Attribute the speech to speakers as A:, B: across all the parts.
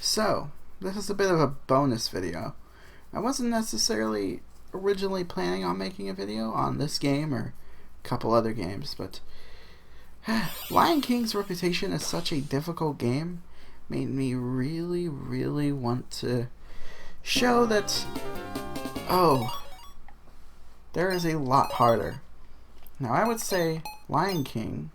A: So, this is a bit of a bonus video. I wasn't necessarily originally planning on making a video on this game or a couple other games, but Lion King's reputation as such a difficult game made me really want to show that, oh, there is a lot harder. Now I would say Lion King,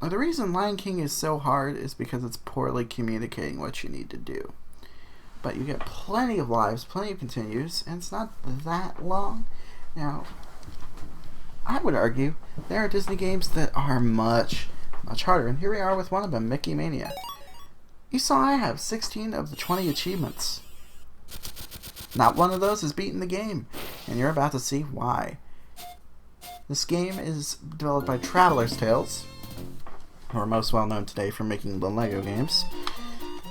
A: the reason Lion King is so hard is because it's poorly communicating what you need to do. But you get plenty of lives, plenty of continues, and it's not that long. Now, I would argue there are Disney games that are much harder, and here we are with one of them, Micky Mania. You saw I have 16 of the 20 achievements. Not one of those is beating the game, and you're about to see why. This game is developed by Traveler's Tales, who are most well known today for making the Lego games.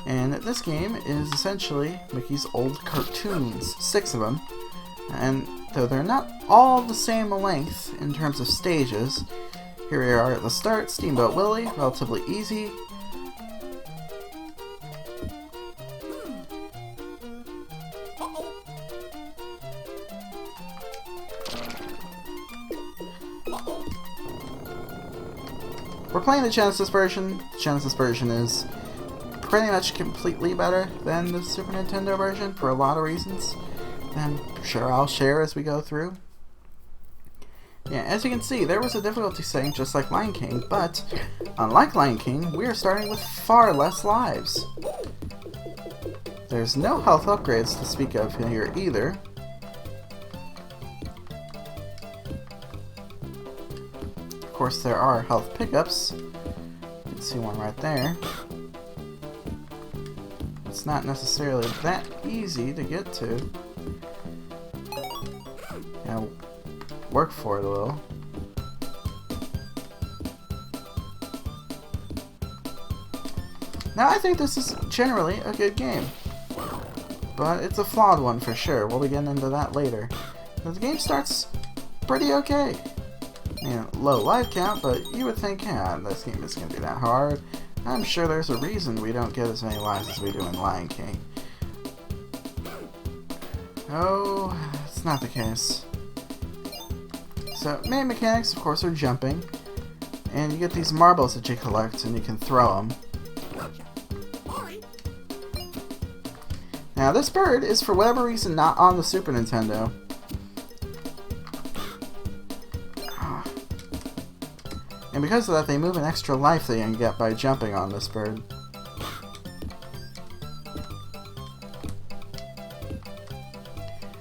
A: And this game is essentially Mickey's old cartoons, 6 of them. And though they're not all the same length in terms of stages, here we are at the start, Steamboat Willie, relatively easy. We're playing the Genesis version. The Genesis version is pretty much completely better than the Super Nintendo version for a lot of reasons. And I'm sure I'll share as we go through. Yeah, as you can see, there was a difficulty setting just like Lion King, but unlike Lion King, we are starting with far less lives. There's no health upgrades to speak of here either. Of course, there are health pickups. You can see one right there. It's not necessarily that easy to get to. Yeah, work for it a little. Now, I think this is generally a good game, but it's a flawed one for sure. We'll be getting into that later. But the game starts pretty okay. You know, low life count, but you would think, yeah, this game isn't going to be that hard. I'm sure there's a reason we don't get as many lives as we do in Lion King. Oh, it's not the case. So, main mechanics, of course, are jumping. And you get these marbles that you collect, and you can throw them. Now, this bird is, for whatever reason, not on the Super Nintendo. And because of that, they move an extra life that you can get by jumping on this bird.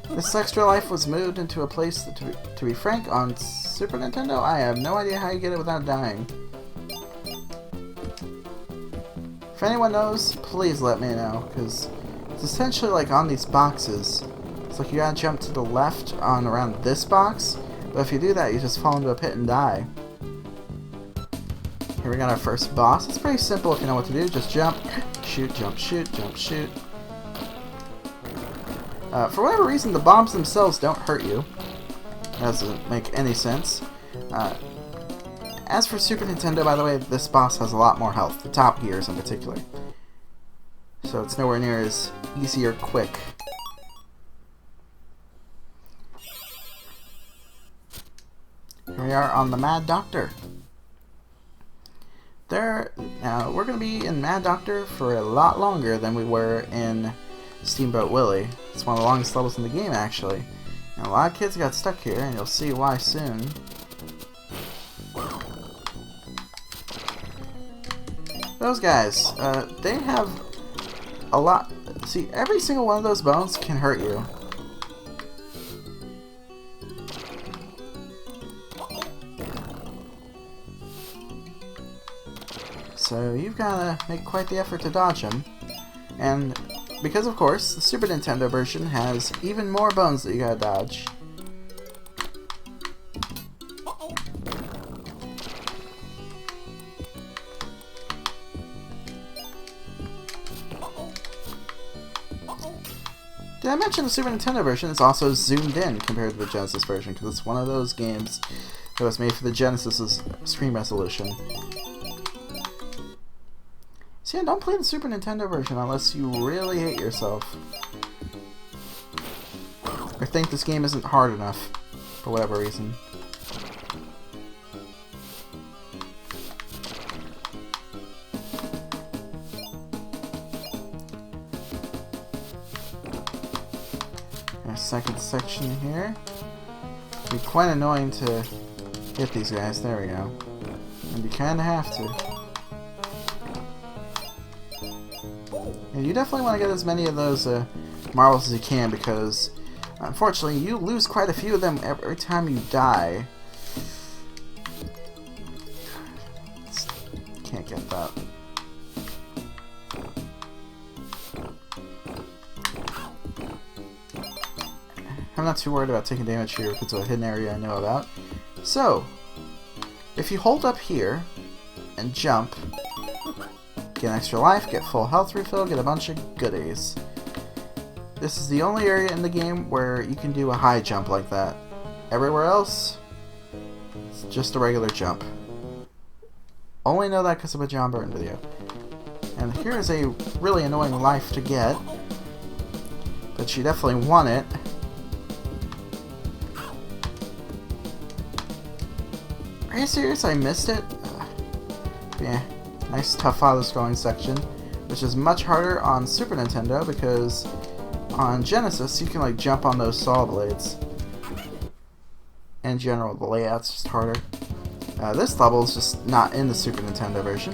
A: This extra life was moved into a place that, to be frank, on Super Nintendo, I have no idea how you get it without dying. If anyone knows, please let me know, because it's essentially like on these boxes. It's like you gotta jump to the left on around this box, but if you do that, you just fall into a pit and die. Here we got our first boss. It's pretty simple if you know what to do. Just jump, shoot, jump, shoot, jump, shoot. For whatever reason, the bombs themselves don't hurt you. Doesn't make any sense. As for Super Nintendo, by the way, this boss has a lot more health. The top gears in particular. So it's nowhere near as easy or quick. Here we are on the Mad Doctor. Now, we're going to be in Mad Doctor for a lot longer than we were in Steamboat Willie. It's one of the longest levels in the game, actually. And a lot of kids got stuck here, and you'll see why soon. Those guys, they have a lot... See, every single one of those bones can hurt you. So you've got to make quite the effort to dodge them. And because, of course, the Super Nintendo version has even more bones that you gotta dodge. Did I mention the Super Nintendo version is also zoomed in compared to the Genesis version, because it's one of those games It was made for the Genesis's screen resolution. So yeah, don't play the Super Nintendo version unless you really hate yourself. Or think this game isn't hard enough, for whatever reason. Our second section here. It'd be quite annoying to hit these guys. There we go. And you kinda have to. And you definitely want to get as many of those marbles as you can, because unfortunately you lose quite a few of them every time you die. Can't get that. I'm not too worried about taking damage here if it's a hidden area I know about. So, if you hold up here and jump, get an extra life, get full health refill, get a bunch of goodies. This is the only area in the game where you can do a high jump like that. Everywhere else, it's just a regular jump. Only know that because of a John Burton video. And here is a really annoying life to get, but you definitely want it. Are you serious? I missed it? Yeah. Nice tough auto-scrolling section, which is much harder on Super Nintendo because on Genesis you can like jump on those saw blades. In general, the layout's just harder. This level is just not in the Super Nintendo version.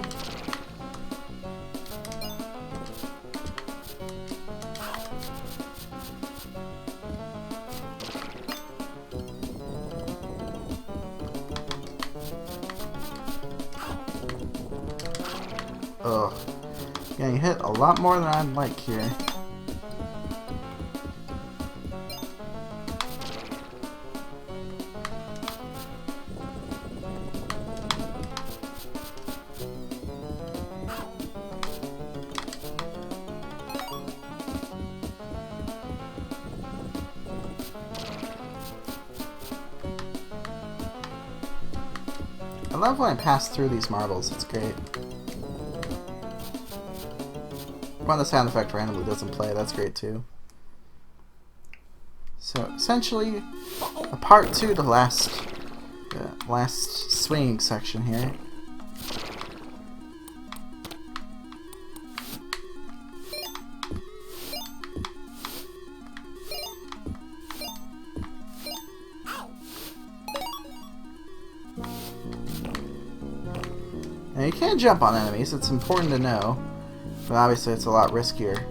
A: Ugh. Getting hit a lot more than I'd like here. I love when I pass through these marbles, it's great. When the sound effect randomly doesn't play, that's great too. So essentially, a part 2 to last swinging section here. Now you can jump on enemies, it's important to know. But obviously it's a lot riskier.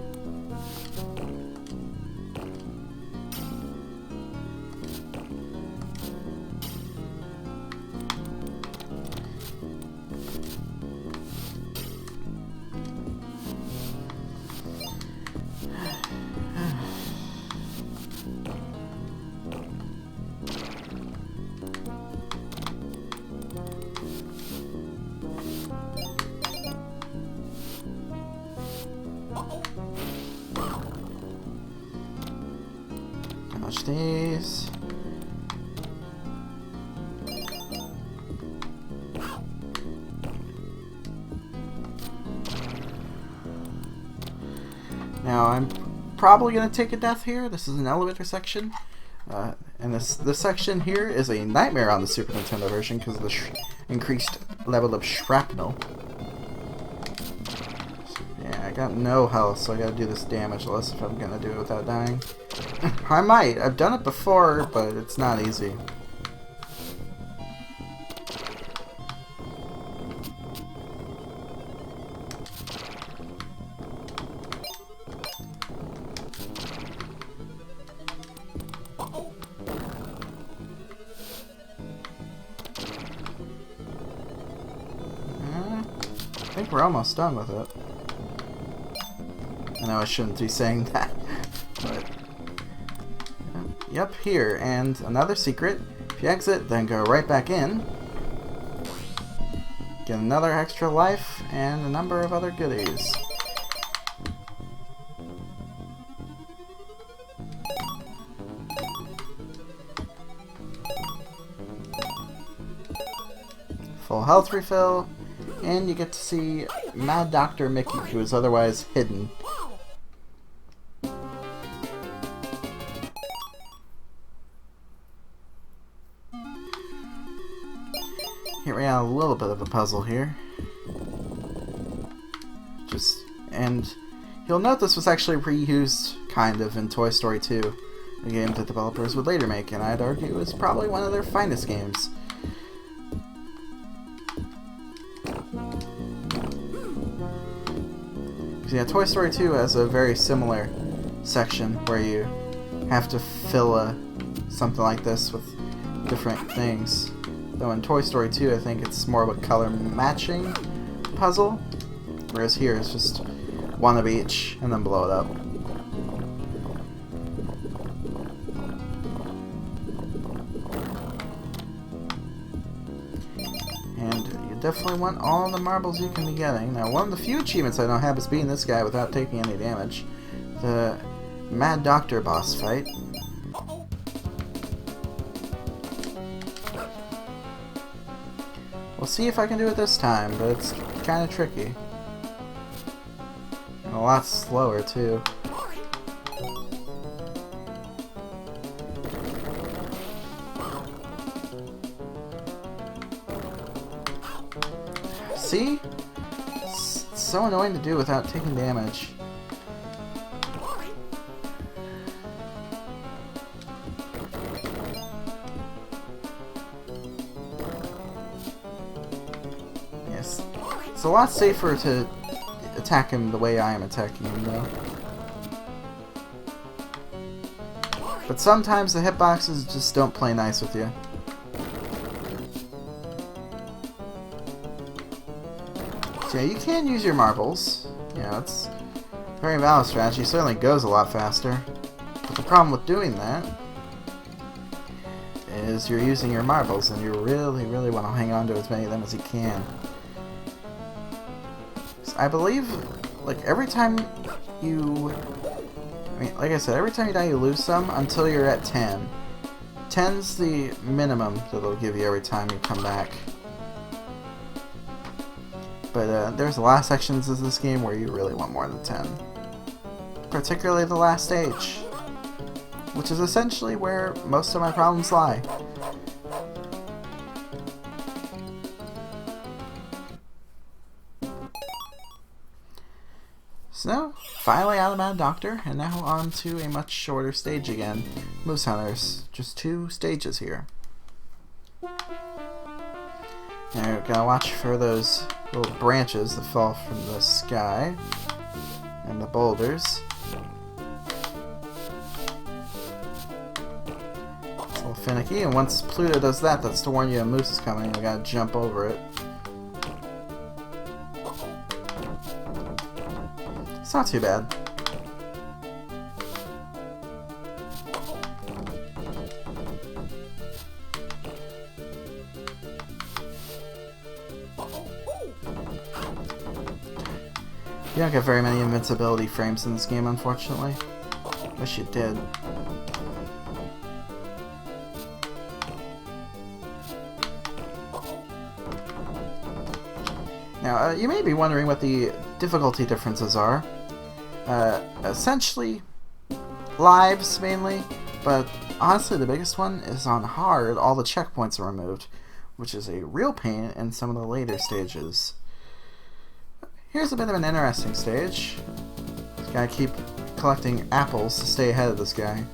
A: These. Now I'm probably going to take a death here. This is an elevator section. And this section here is a nightmare on the Super Nintendo version because of the increased level of shrapnel. So, yeah, I got no health, so I gotta do this damageless if I'm gonna do it without dying. I might. I've done it before, but it's not easy. I think we're almost done with it. I know I shouldn't be saying that, but... Yep, here, and another secret. If you exit, then go right back in. Get another extra life, and a number of other goodies. full health refill, and you get to see Mad Dr. Micky, who is otherwise hidden. Here we have a little bit of a puzzle here. And you'll note this was actually reused, kind of, in Toy Story 2, a game the developers would later make, and I'd argue is probably one of their finest games. So yeah, Toy Story 2 has a very similar section where you have to fill something like this with different things. Though in Toy Story 2, I think it's more of a color matching puzzle, whereas here it's just one of each and then blow it up. And you definitely want all the marbles you can be getting. Now, one of the few achievements I don't have is beating this guy without taking any damage. The Mad Doctor boss fight. We'll see if I can do it this time, but it's kind of tricky. And a lot slower, too. See? It's so annoying to do without taking damage. Yes. It's a lot safer to attack him the way I am attacking him, though. But sometimes the hitboxes just don't play nice with you. So yeah, you can use your marbles. You know, it's a very valid strategy. It certainly goes a lot faster. But the problem with doing that is you're using your marbles, and you really, really want to hang on to as many of them as you can. So I believe, like, every time you... I mean, like I said, every time you die you lose some until you're at 10. 10's the minimum that it'll give you every time you come back. But there's a lot of sections of this game where you really want more than 10. Particularly the last stage, which is essentially where most of my problems lie. So, finally out of Mad Doctor, and now on to a much shorter stage again. Moose Hunters, just 2 stages here. Now, gotta watch for those little branches that fall from the sky and the boulders. It's a little finicky, and once Pluto does that, that's to warn you a moose is coming, and you gotta jump over it. It's not too bad. You don't get very many invincibility frames in this game, unfortunately. Wish you did. Now, you may be wondering what the difficulty differences are. Essentially, lives mainly, but honestly the biggest one is on hard. All the checkpoints are removed, which is a real pain in some of the later stages. Here's a bit of an interesting stage. Just gotta keep collecting apples to stay ahead of this guy.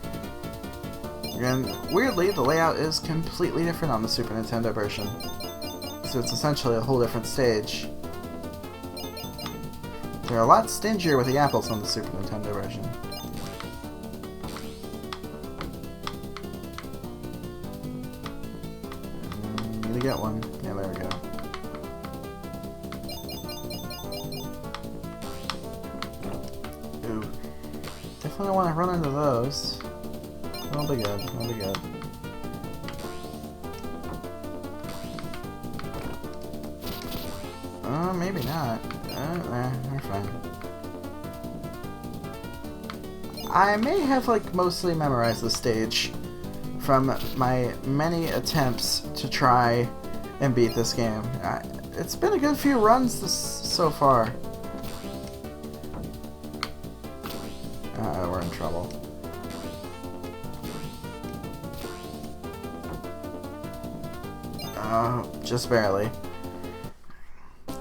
A: And weirdly, the layout is completely different on the Super Nintendo version. So it's essentially a whole different stage. They're a lot stingier with the apples on the Super Nintendo version. Need to get one. Yeah, there we go. Ooh. Definitely don't want to run into those. It'll be good. It'll be good. Maybe not. We're fine. I may have, like, mostly memorized the stage from my many attempts to try and beat this game. It's been a good few runs so far. We're in trouble. Just barely.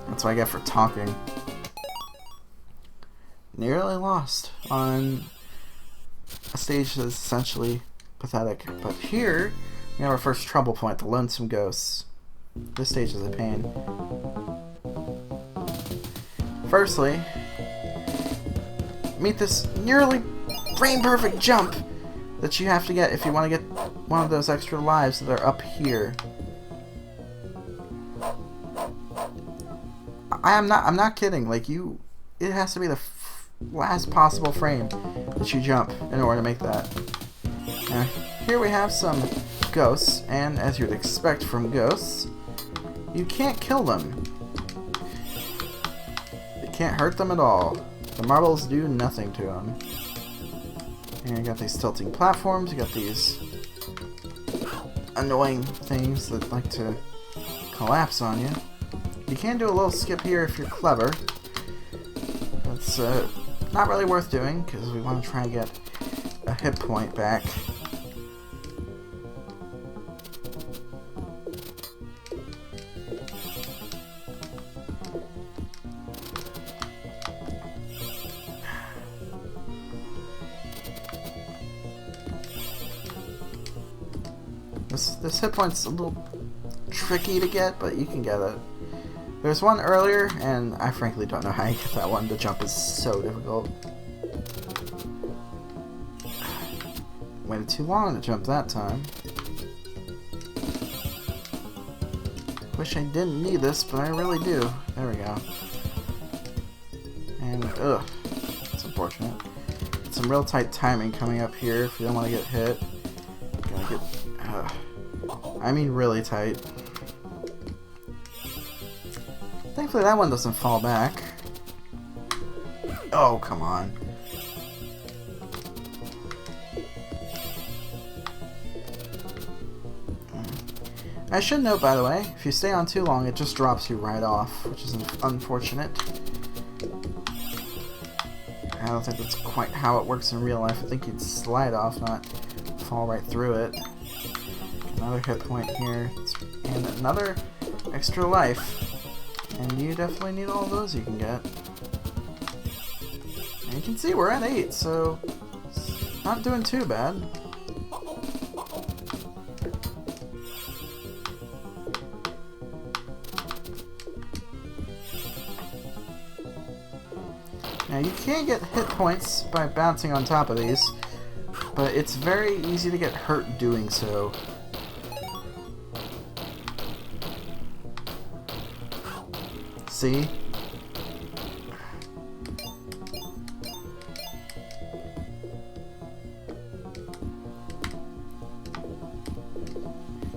A: That's what I get for talking. Nearly lost on a stage that's essentially pathetic. But here, we have our first trouble point, the Lonesome Ghosts. This stage is a pain. Firstly, meet this nearly frame-perfect jump that you have to get if you want to get one of those extra lives that are up here. I'm not kidding. Like, it has to be the last possible frame that you jump in order to make that. Now, here we have some ghosts, and as you'd expect from ghosts, you can't kill them. You can't hurt them at all. The marbles do nothing to them. And you got these tilting platforms, you got these annoying things that like to collapse on you. You can do a little skip here if you're clever. That's not really worth doing because we want to try and get a hit point back. This hit point's a little tricky to get, but you can get it. There's one earlier, and I frankly don't know how you get that one. The jump is so difficult. Waited too long to jump that time. Wish I didn't need this, but I really do. There we go. And, ugh. It's unfortunate. Some real tight timing coming up here if you don't want to get hit. Gotta get... I mean really tight. Thankfully that one doesn't fall back. Oh, come on. I should note, by the way, if you stay on too long, it just drops you right off, which is unfortunate. I don't think that's quite how it works in real life. I think you'd slide off, not fall right through it. Another hit point here, and another extra life. And you definitely need all those you can get. And you can see we're at 8, so it's not doing too bad. Now you can get hit points by bouncing on top of these, but it's very easy to get hurt doing so. See?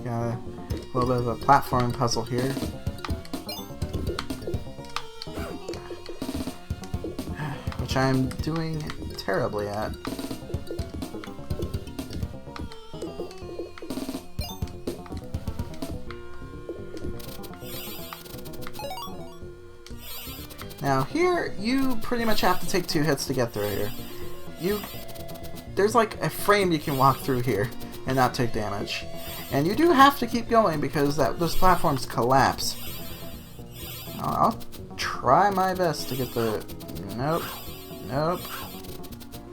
A: Got a little bit of a platform puzzle here. Which I'm doing terribly at. Now here, you pretty much have to take 2 hits to get through here. There's like a frame you can walk through here and not take damage. And you do have to keep going because those platforms collapse. I'll try my best to get the... Nope. Nope.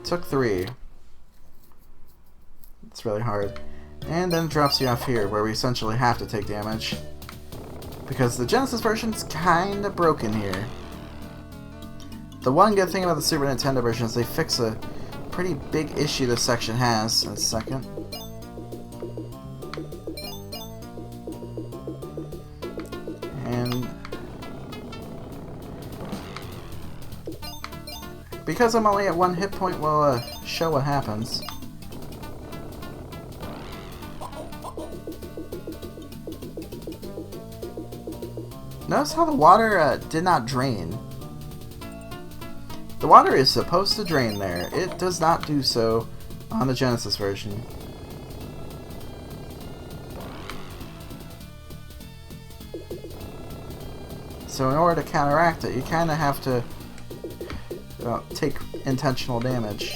A: Took 3. It's really hard. And then it drops you off here where we essentially have to take damage. Because the Genesis version's kinda broken here. The one good thing about the Super Nintendo version is they fix a pretty big issue this section has. In a second. And because I'm only at 1 hit point, we'll show what happens. Notice how the water did not drain. The water is supposed to drain there. It does not do so on the Genesis version. So in order to counteract it, you kind of have to take intentional damage.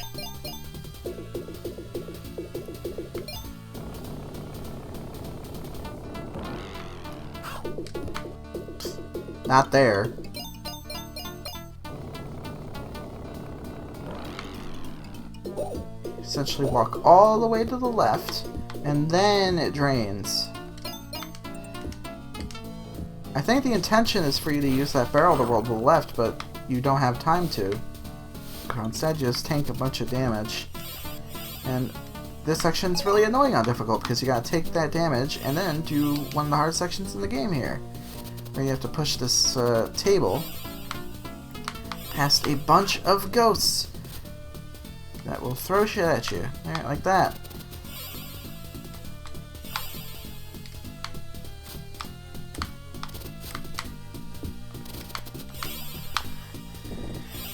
A: Not there. Essentially walk all the way to the left, and then it drains. I think the intention is for you to use that barrel to roll to the left, but you don't have time to. Instead, you just tank a bunch of damage. And this section's really annoying on difficult, because you gotta take that damage and then do one of the hard sections in the game here, where you have to push this table past a bunch of ghosts that will throw shit at you. Alright, like that.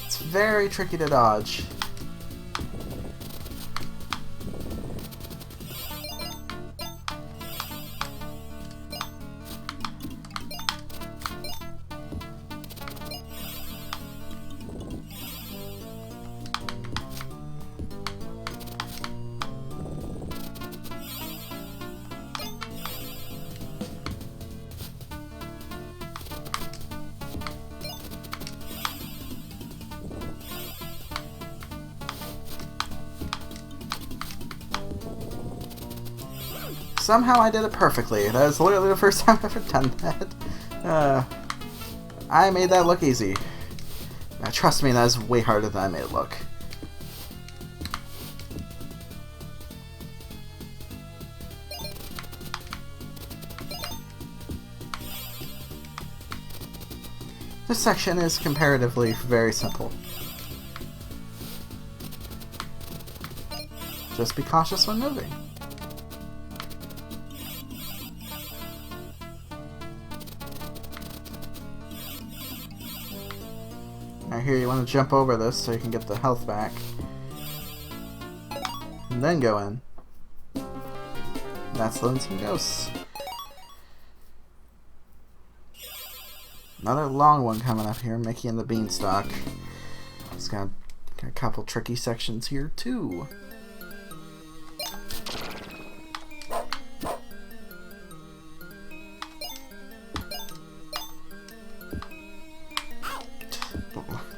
A: It's very tricky to dodge. Somehow I did it perfectly. That is literally the first time I've ever done that. I made that look easy. Now, trust me, that is way harder than I made it look. This section is comparatively very simple. Just be cautious when moving. Now here you want to jump over this so you can get the health back. And then go in. That's Lonesome Ghosts. Another long one coming up here, Micky and the Beanstalk. It's got a couple tricky sections here too.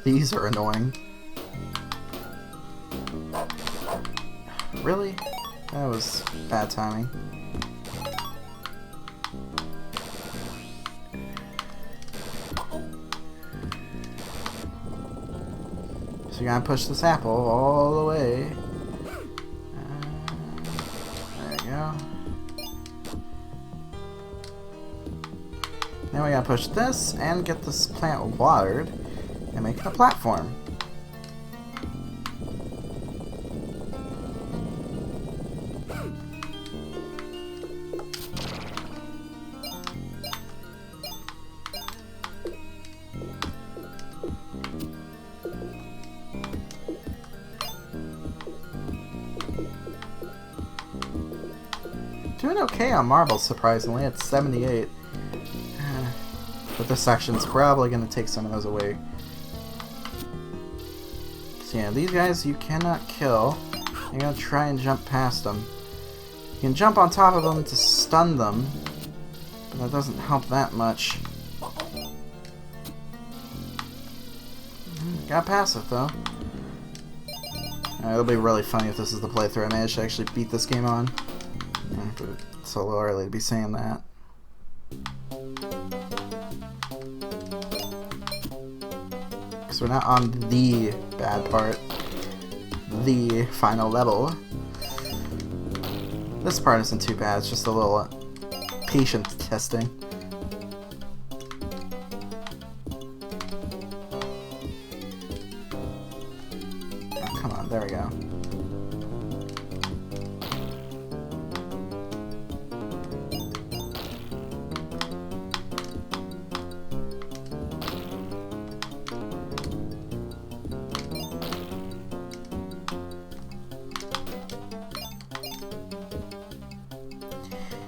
A: These are annoying. Really? That was bad timing. So you gotta push this apple all the way. There you go. Now we gotta push this and get this plant watered and make it a platform. Doing okay on marbles, surprisingly. It's 78. But this section's probably going to take some of those away. So yeah, these guys you cannot kill. You're going to try and jump past them. You can jump on top of them to stun them, but that doesn't help that much. Got past it though. It'll be really funny if this is the playthrough I managed to actually beat this game on. But it's a little early to be saying that. Because we're not on the bad part. The final level. This part isn't too bad, it's just a little patience testing. Oh, come on, there we go.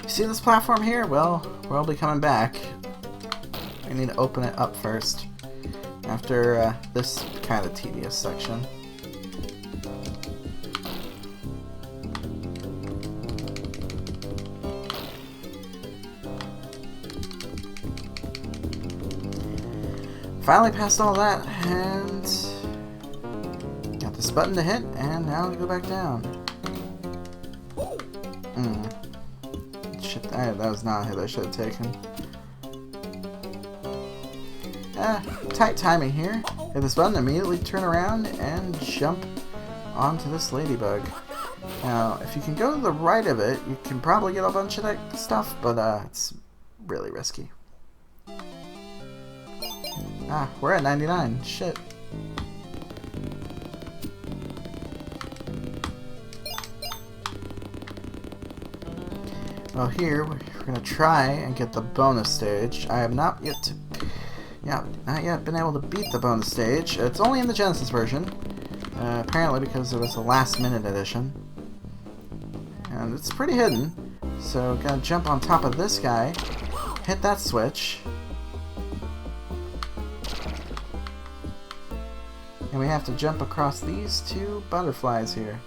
A: See this platform here? Well, we'll be coming back. I We need to open it up first. After this kind of tedious section. Finally passed all that, and got this button to hit, and now we go back down. Shit, that was not a hit I should have taken. Tight timing here. Hit this button, immediately turn around and jump onto this ladybug. Now, if you can go to the right of it, you can probably get a bunch of that stuff, but it's really risky. We're at 99. Shit. Well, here we're gonna try and get the bonus stage. I have not yet been able to beat the bonus stage. It's only in the Genesis version, apparently because it was a last-minute edition, and it's pretty hidden. So gotta jump on top of this guy, hit that switch. And we have to jump across these two butterflies here.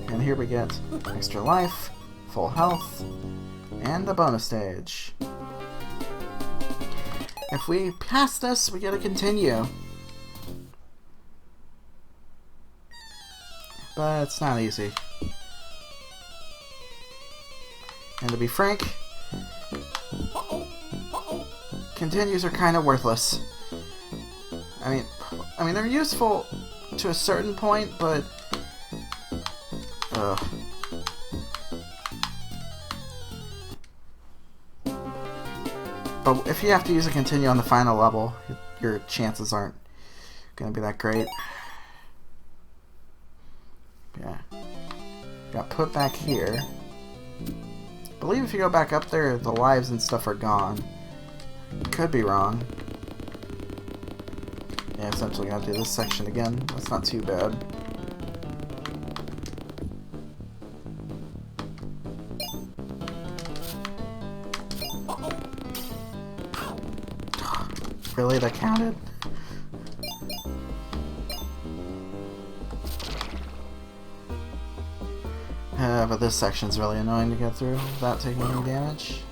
A: And here we get extra life, full health, and the bonus stage. If we pass this, we gotta continue. But it's not easy. And to be frank, continues are kind of worthless. I mean they're useful to a certain point, but but if you have to use a continue on the final level, your chances aren't gonna be that great. Yeah, got put back here. I believe if you go back up there, the lives and stuff are gone. Could be wrong. Yeah, essentially gotta do this section again. That's not too bad. Really, that counted? But this section's really annoying to get through without taking any damage.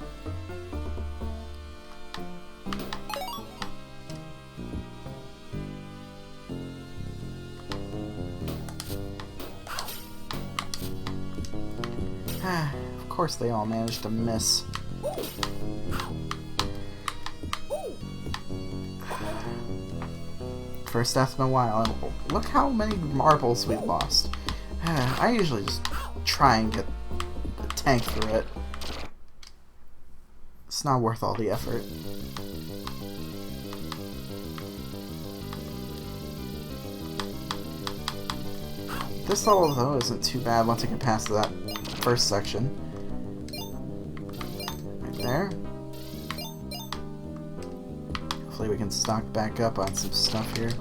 A: Of course they all managed to miss. First death in a while, and look how many marbles we lost. I usually just try and get a tank through it. It's not worth all the effort. This level, though, isn't too bad once you get past that first section. Right there. Hopefully we can stock back up on some stuff here.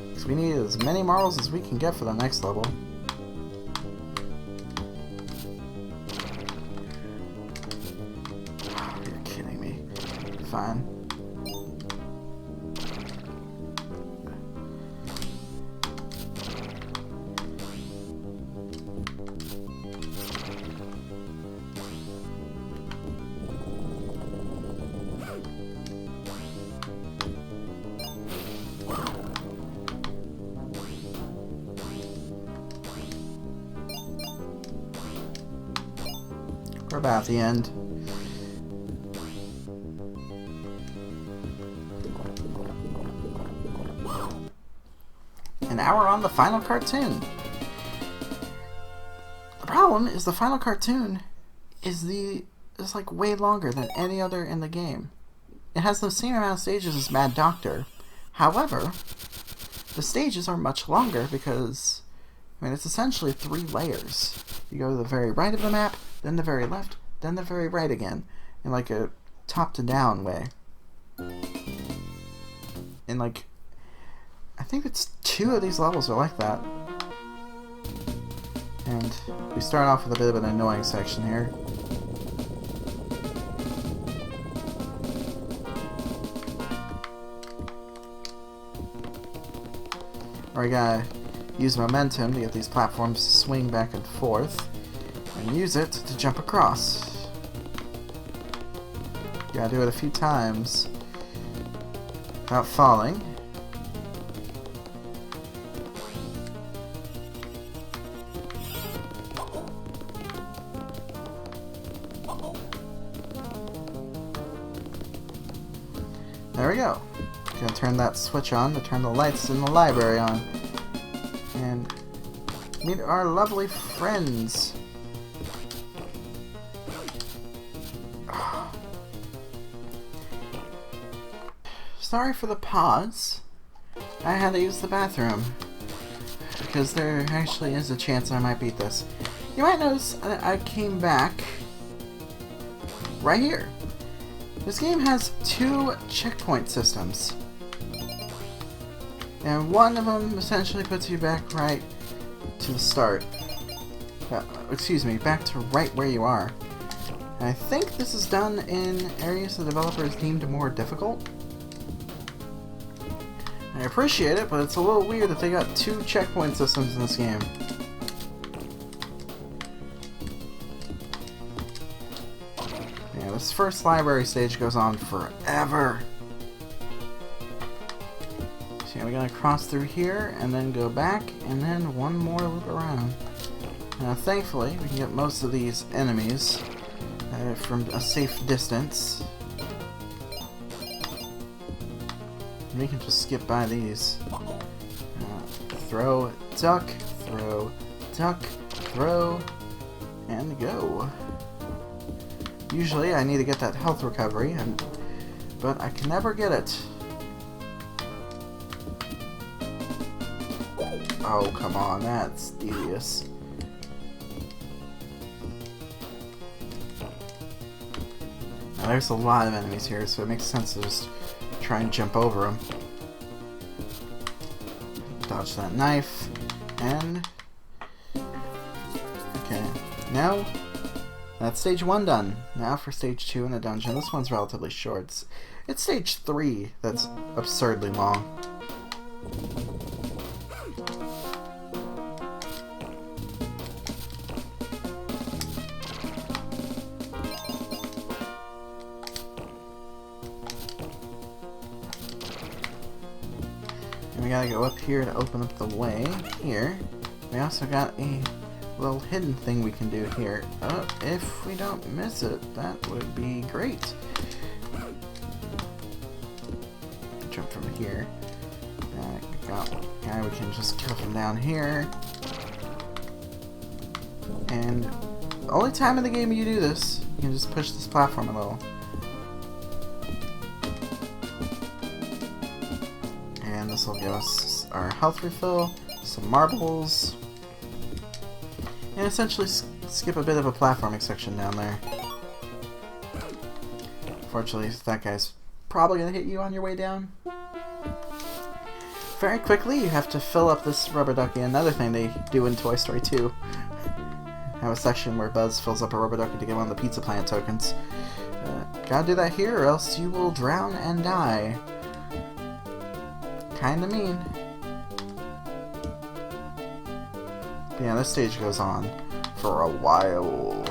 A: Because we need as many marbles as we can get for the next level. Oh, you're kidding me. Fine. We're about at the end. And now we're on the final cartoon. The problem is the final cartoon is like way longer than any other in the game. It has the same amount of stages as Mad Doctor. However, the stages are much longer because it's essentially 3 layers. You go to the very right of the map, then the very left, then the very right again, in like a top to down way. And like, I think it's 2 of these levels are like that. And we start off with a bit of an annoying section here. Where I gotta use momentum to get these platforms to swing back and forth, and use it to jump across. Gotta do it a few times without falling. There we go. Gonna turn that switch on to turn the lights in the library on. And meet our lovely friends. Sorry for the pause. I had to use the bathroom. Because there actually is a chance I might beat this. You might notice that I came back right here. This game has 2 checkpoint systems. And one of them essentially puts you back right to the start. Excuse me, back to right where you are. And I think this is done in areas the developers deemed more difficult. I appreciate it, but it's a little weird that they got 2 checkpoint systems in this game. Yeah, this first library stage goes on forever. So yeah, we're gonna cross through here, and then go back, and then one more loop around. Now, thankfully, we can get most of these enemies from a safe distance. We can just skip by these. Throw, duck, throw, duck, throw, and go. Usually I need to get that health recovery, but I can never get it. Oh, come on, that's devious. Now, there's a lot of enemies here, so it makes sense to just try and jump over them. Dodge that knife, and okay, now that's stage 1 done. Now for stage 2 in the dungeon. This one's relatively short. It's stage 3 that's absurdly long. We gotta go up here to open up the way. Here. We also got a little hidden thing we can do here. If we don't miss it, that would be great. Jump from here. Got one guy we can just kill from down here. And the only time in the game you do this, you can just push this platform a little. This will give us our health refill, some marbles, and essentially skip a bit of a platforming section down there. Fortunately, that guy's probably going to hit you on your way down. Very quickly, you have to fill up this rubber ducky. Another thing they do in Toy Story 2. Have a section where Buzz fills up a rubber ducky to get one of the Pizza Planet tokens. Gotta do that here or else you will drown and die. Kinda mean. But yeah, this stage goes on for a while.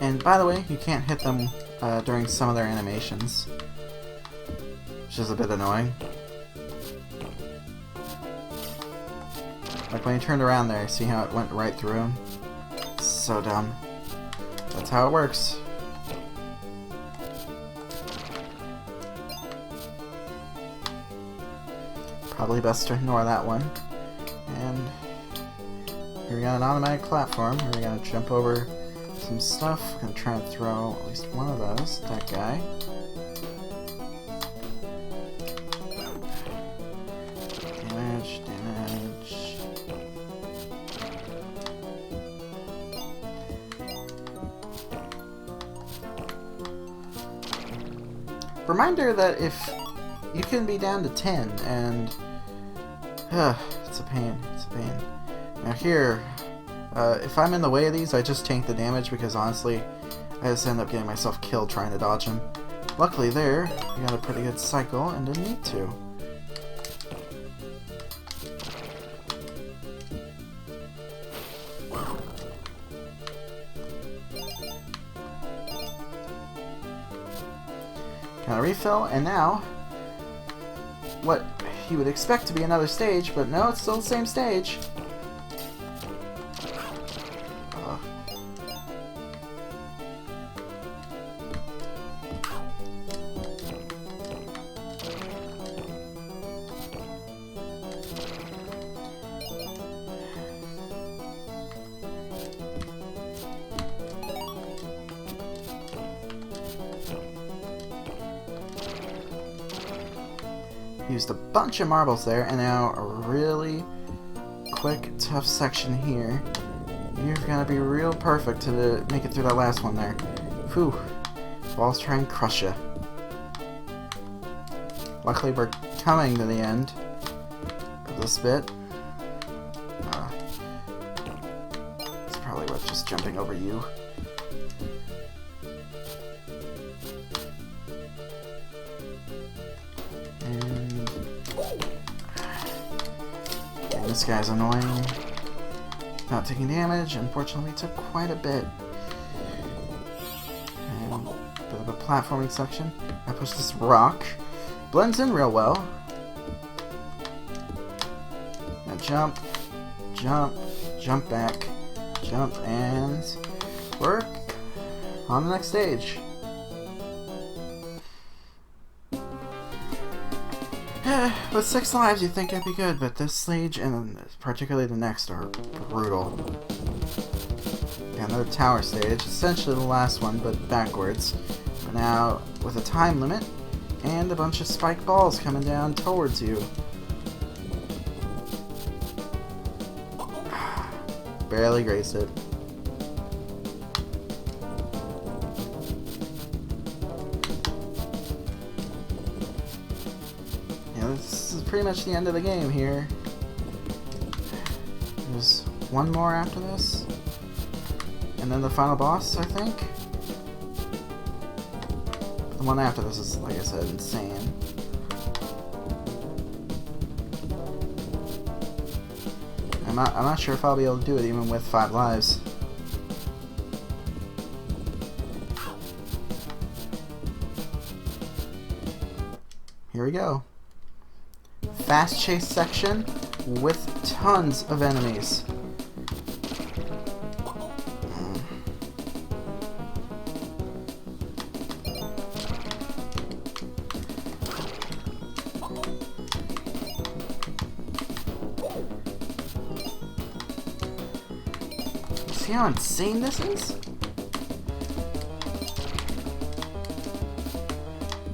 A: And by the way, you can't hit them during some of their animations, which is a bit annoying. Like when you turned around there, see how it went right through him? So dumb. That's how it works. Probably best to ignore that one. And here we got an automatic platform. Here we gotta jump over some stuff. Gonna try and throw at least one of those at that guy. Damage, damage. Reminder that if you can be down to 10 and It's a pain. It's a pain. Now here, if I'm in the way of these, I just tank the damage because honestly, I just end up getting myself killed trying to dodge them. Luckily there, we got a pretty good cycle and didn't need to. Got a refill, and now, what you would expect to be another stage, but no, it's still the same stage. Used a bunch of marbles there, and now a really quick, tough section here. You're gonna be real perfect to make it through that last one there. Whew. Balls try and crush you. Luckily, we're coming to the end of this bit. It's probably worth just jumping over you. And this guy's annoying. Not taking damage. Unfortunately, took quite a bit. And a bit of a platforming section. I push this rock. Blends in real well. Now jump, jump, jump back, jump, and work on the next stage. With 6 lives, you'd think it'd be good, but this stage, and particularly the next, are brutal. Yeah, another tower stage, essentially the last one, but backwards. But now, with a time limit, and a bunch of spiked balls coming down towards you. Barely grazed it. This is pretty much the end of the game here. There's one more after this. And then the final boss, I think. The one after this is, like I said, insane. I'm not sure if I'll be able to do it even with 5 lives. Here we go. Fast chase section with tons of enemies. See how insane this is?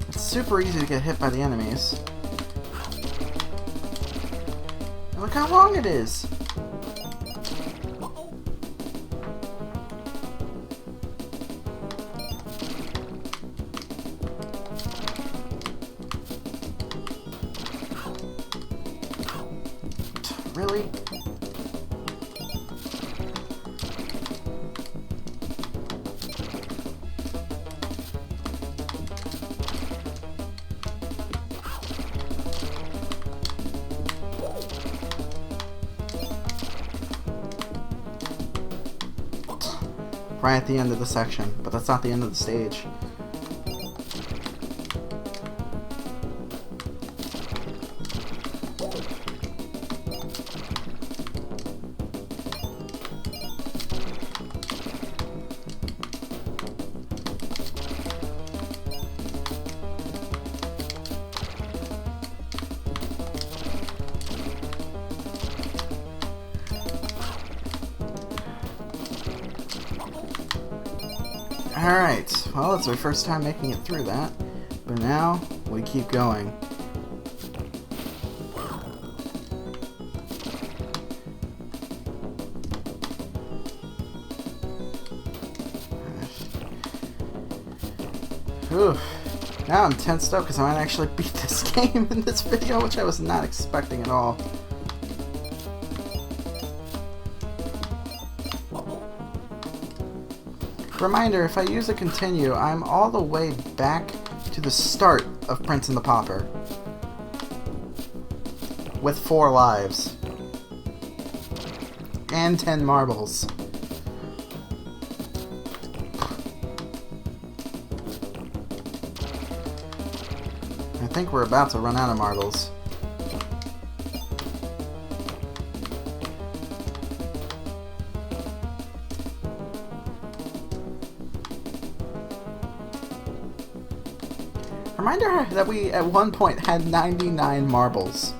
A: It's super easy to get hit by the enemies. Look how long it is! Really? Right at the end of the section, but that's not the end of the stage. Alright, well, it's our first time making it through that, but now we keep going. Whew. Now I'm tensed up because I might actually beat this game in this video, which I was not expecting at all. Reminder, if I use a continue, I'm all the way back to the start of Prince and the Pauper. With 4 lives. And 10 marbles. I think we're about to run out of marbles. Reminder that we at one point had 99 marbles.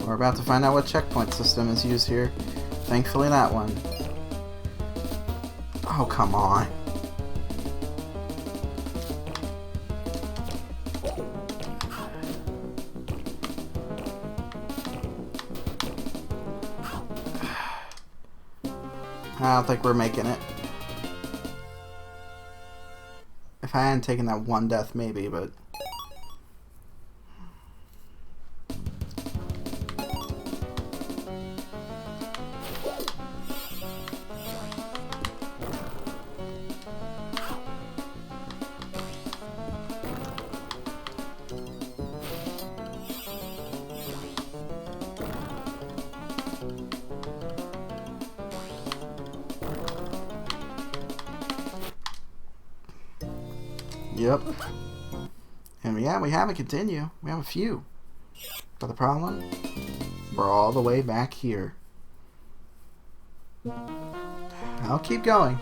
A: We're about to find out what checkpoint system is used here. Thankfully that one. Oh, come on. I don't think we're making it. If I hadn't taken that one death, maybe, but... Yep. And yeah, we have a continue. We have a few. But the problem? We're all the way back here. I'll keep going.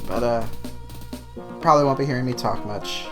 A: But, probably won't be hearing me talk much.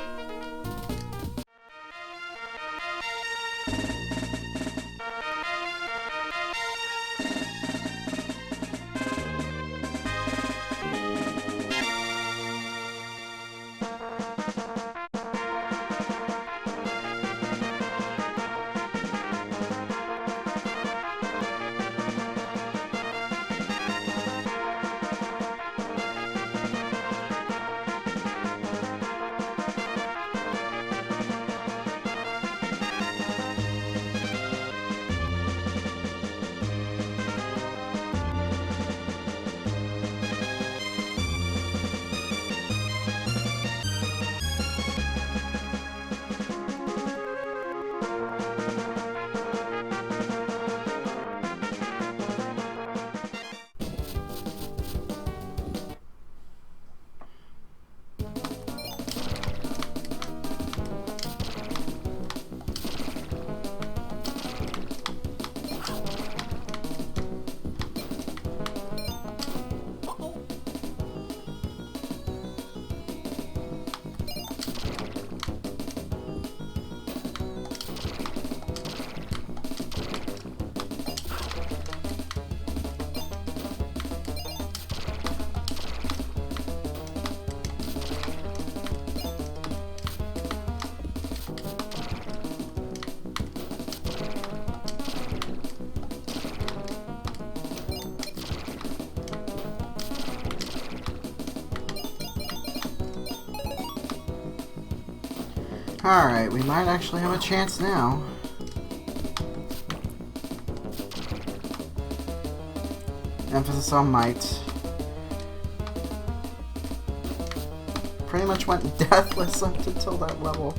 A: Alright, we might actually have a chance now. Emphasis on might. Pretty much went deathless up until that level.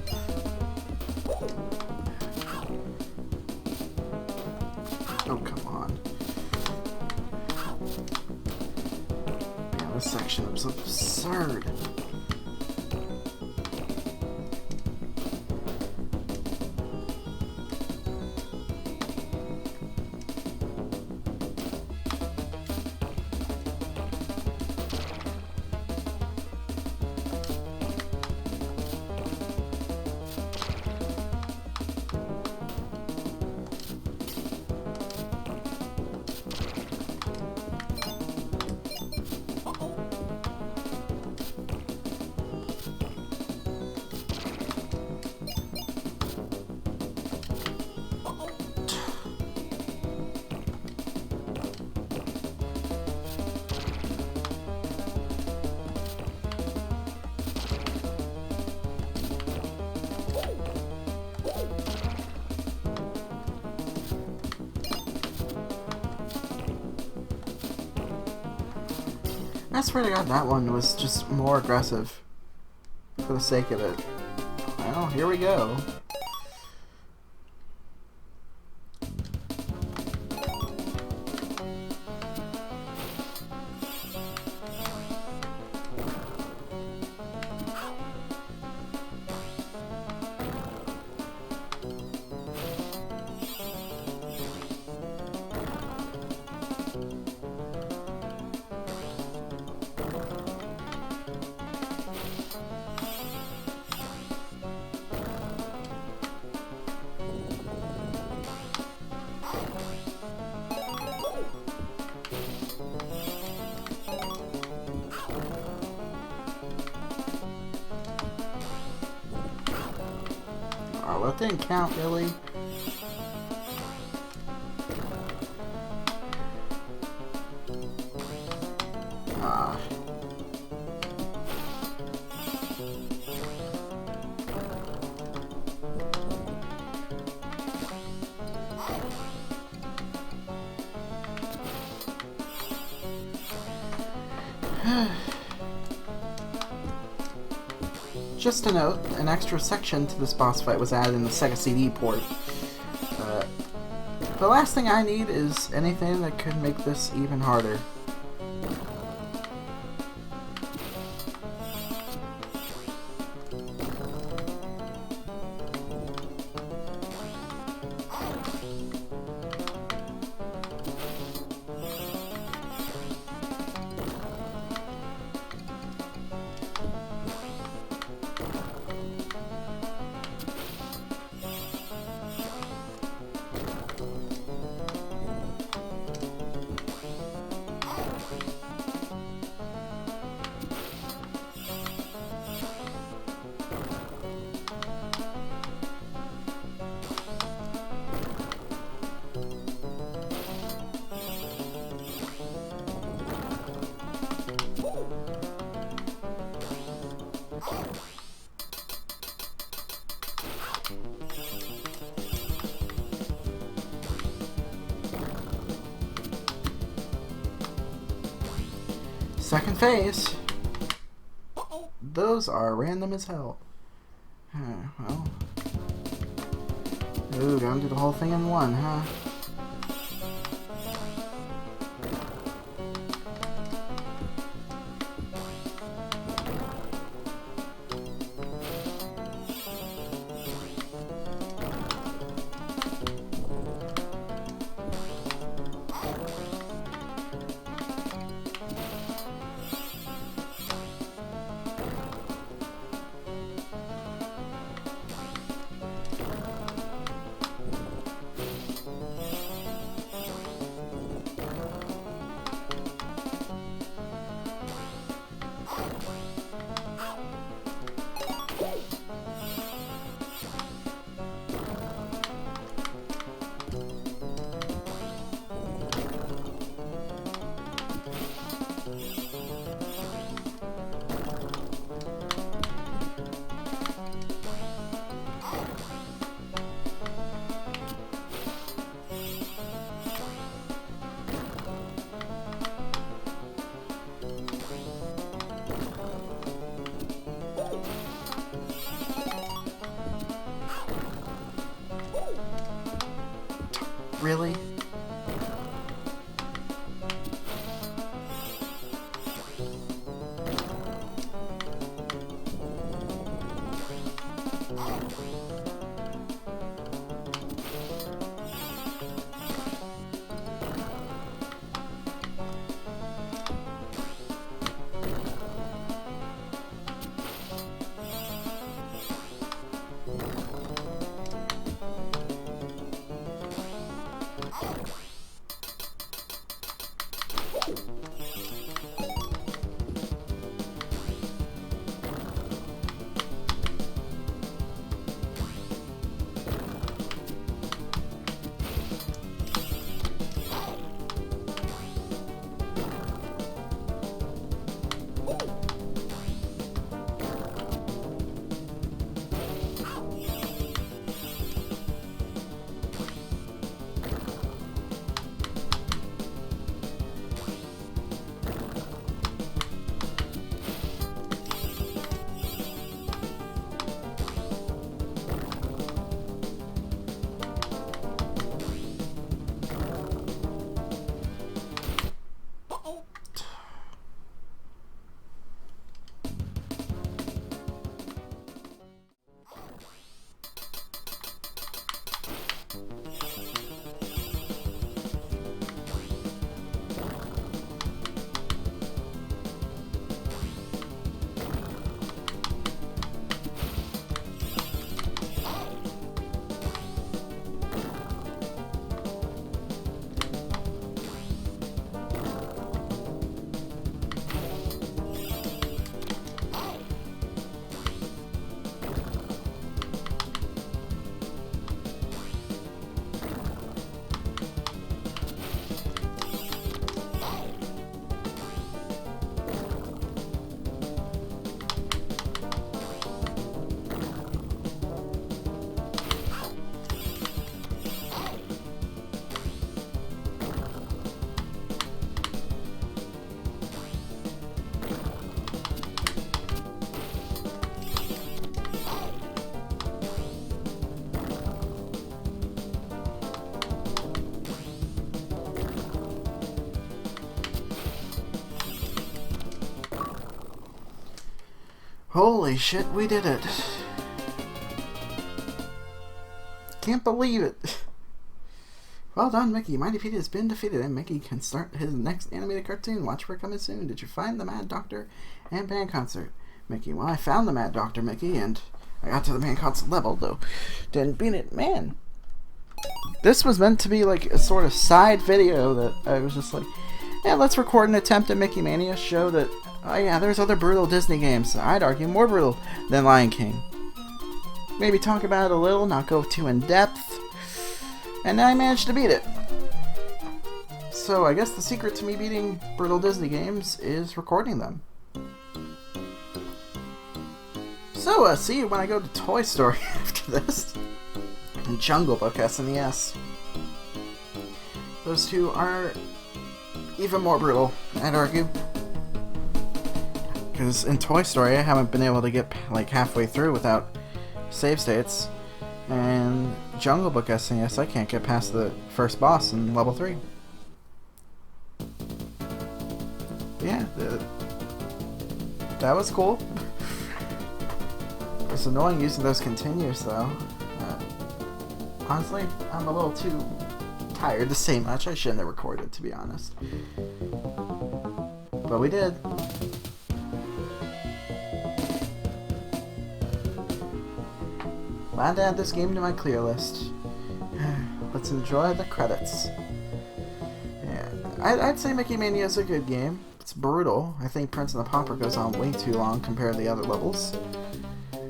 A: Oh, come on. Yeah, this section was absurd. I swear to God, that one was just more aggressive for the sake of it. Well, here we go. Oh, that didn't count, really. Ah. Just a note, an extra section to this boss fight was added in the Sega CD port. The last thing I need is anything that could make this even harder. Second phase. Those are random as hell. Well. Ooh, gonna do the whole thing in one, huh? Really? Holy shit, we did it. Can't believe it. Well done, Micky. My defeat has been defeated, and Micky can start his next animated cartoon. Watch for coming soon. Did you find the Mad Doctor and band concert? Micky, well, I found the Mad Doctor, Micky, and I got to the band concert level, though didn't beat it. Man, this was meant to be like a sort of side video that I was just like, yeah, let's record an attempt at Micky Mania, show that, oh yeah, there's other brutal Disney games. I'd argue more brutal than Lion King. Maybe talk about it a little, not go too in depth. And I managed to beat it. So I guess the secret to me beating brutal Disney games is recording them. So see you when I go to Toy Story after this. And Jungle Book SNES. Those two are even more brutal, I'd argue. Because in Toy Story I haven't been able to get like halfway through without save states. And Jungle Book SNES, I can't get past the first boss in level 3. Yeah, that was cool. It's annoying using those continues though. Honestly, I'm a little too tired to say much. I shouldn't have recorded, to be honest. But we did. Glad to add this game to my clear list. Let's enjoy the credits. Yeah, I'd say Micky Mania is a good game. It's brutal. I think Prince and the Pauper goes on way too long compared to the other levels.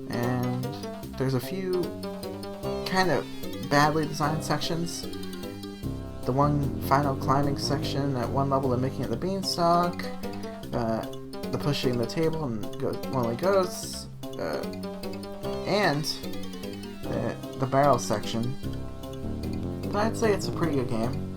A: And there's a few kind of badly designed sections. The one final climbing section at one level, the Micky and the Beanstalk. The pushing the table and only goes. And the barrel section. But I'd say it's a pretty good game.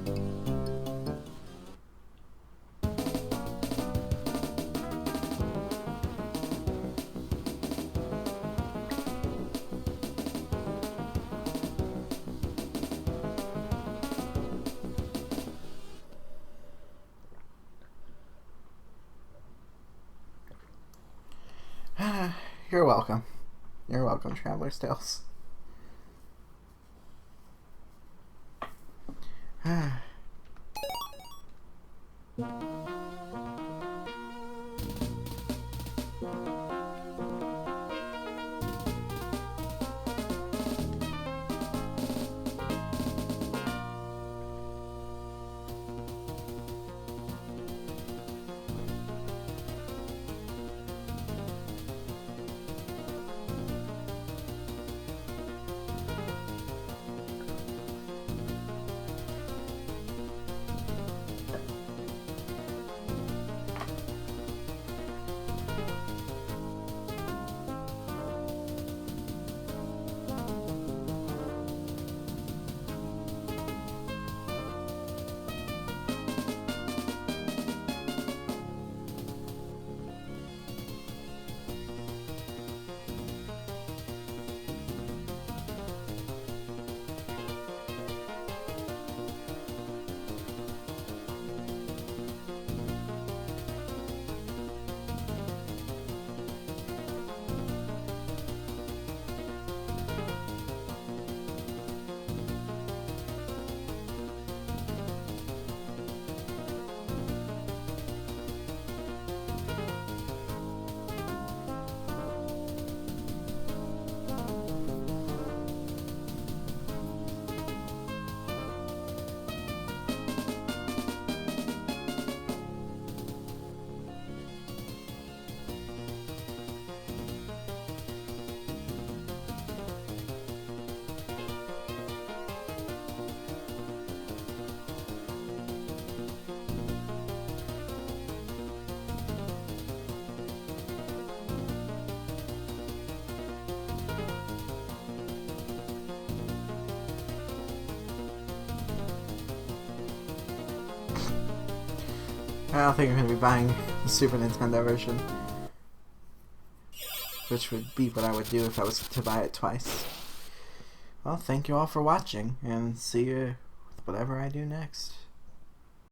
A: You're welcome. You're welcome, Traveler's Tales. I don't think I'm going to be buying the Super Nintendo version. Which would be what I would do if I was to buy it twice. Well, thank you all for watching, and see you with whatever I do next.